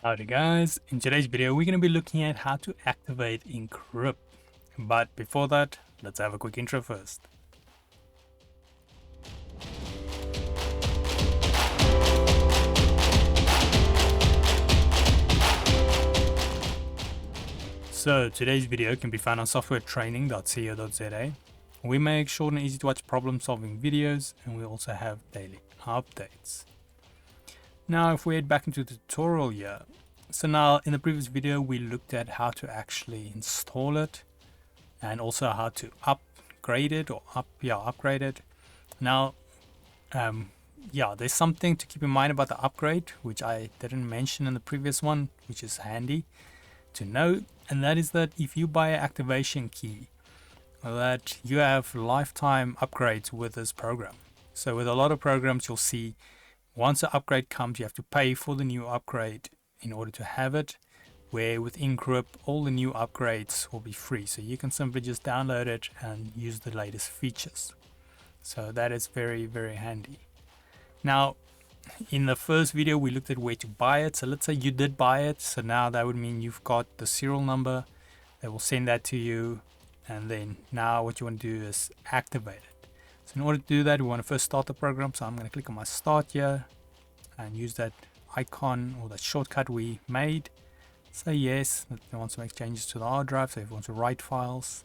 Howdy guys, in today's video we're going to be looking at how to activate InkRIP. But before that, let's have a quick intro first. So today's video can be found on softwaretraining.co.za. We make short and easy to watch problem solving videos, and we also have daily updates. Now if we head back into the tutorial here, so now in the previous video we looked at how to actually install it and also how to upgrade it or upgrade it. Now there's something to keep in mind about the upgrade which I didn't mention in the previous one, which is handy to know, and that is that if you buy an activation key, that you have lifetime upgrades with this program. So with a lot of programs you'll see once the upgrade comes you have to pay for the new upgrade in order to have it, where with InkRIP all the new upgrades will be free, so you can simply just download it and use the latest features. So that is very handy. Now in the first video we looked at where to buy it, so let's say you did buy it, so now that would mean you've got the serial number. They will send that to you, and then now what you want to do is activate it. So in order to do that we want to first start the program, so I'm going to click on my start here and use that icon or that shortcut we made. Say yes, that I want to make changes to the hard drive, so if you want to write files,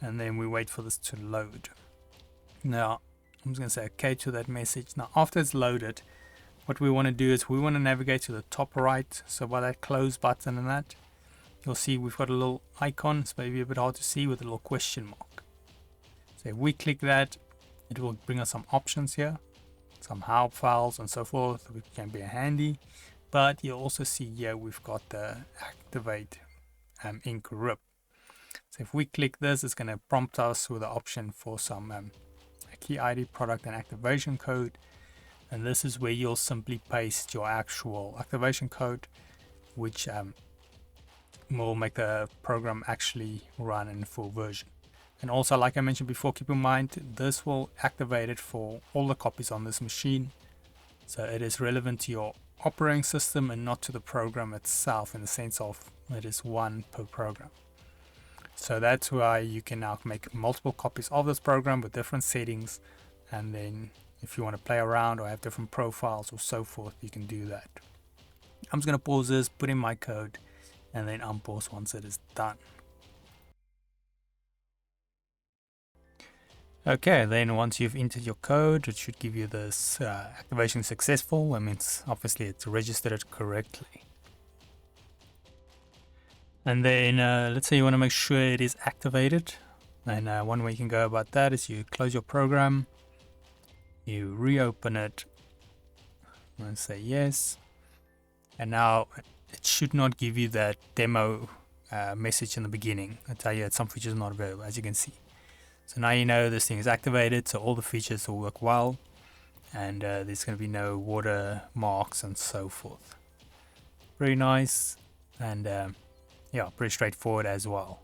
and then we wait for this to load. Now I'm just going to say okay to that message. Now after it's loaded, what we want to do is we want to navigate to the top right, so by that close button and that, you'll see we've got a little icon. It's maybe a bit hard to see with a little question mark. So if we click that, it will bring us some options here, some help files and so forth, which can be handy. But you'll also see here we've got the activate InkRIP. So if we click this, it's going to prompt us with the option for some key ID, product and activation code, and this is where you'll simply paste your actual activation code, which will make the program actually run in full version. And also, like I mentioned before, keep in mind this will activate it for all the copies on this machine, so it is relevant to your operating system and not to the program itself, in the sense of it is one per program. So that's why you can now make multiple copies of this program with different settings, and then if you want to play around or have different profiles or so forth, you can do that. I'm just going to pause this, put in my code, and then unpause once it is done. Okay, then once you've entered your code, it should give you this activation successful. That means obviously it's registered it correctly. And then let's say you want to make sure it is activated, and one way you can go about that is you close your program, you reopen it, and say yes, and now it should not give you that demo message in the beginning. I tell you that some features are not available, as you can see. So now you know this thing is activated, so all the features will work well, and there's going to be no watermarks and so forth. Very nice, and yeah, pretty straightforward as well.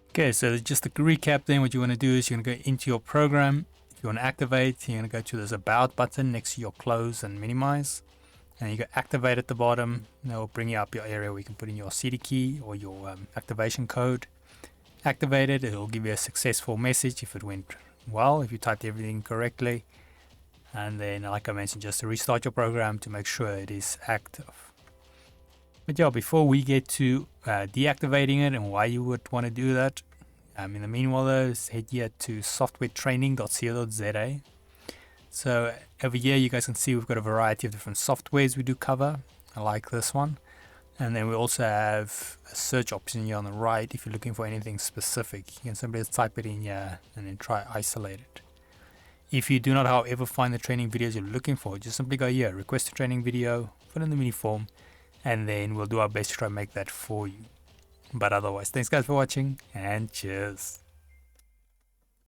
Okay, so just to recap then, what you want to do is you're going to go into your program. If you want to activate, you're going to go to this about button next to your close and minimize, and you go activate at the bottom, and that will bring you up your area where you can put in your CD key or your activation code. Activate it, it will give you a successful message if it went well, if you typed everything correctly, and then like I mentioned, just to restart your program to make sure it is active. But yeah, before we get to deactivating it and why you would want to do that, in the meanwhile though, let's head here to softwaretraining.co.za. So over here you guys can see we've got a variety of different softwares we do cover. I like this one. And then we also have a search option here on the right. If you're looking for anything specific, you can simply just type it in here and then try isolate it. If you do not, however, find the training videos you're looking for, just simply go here, request a training video, fill in the mini form, and then we'll do our best to try and make that for you. But otherwise, thanks guys for watching, and cheers.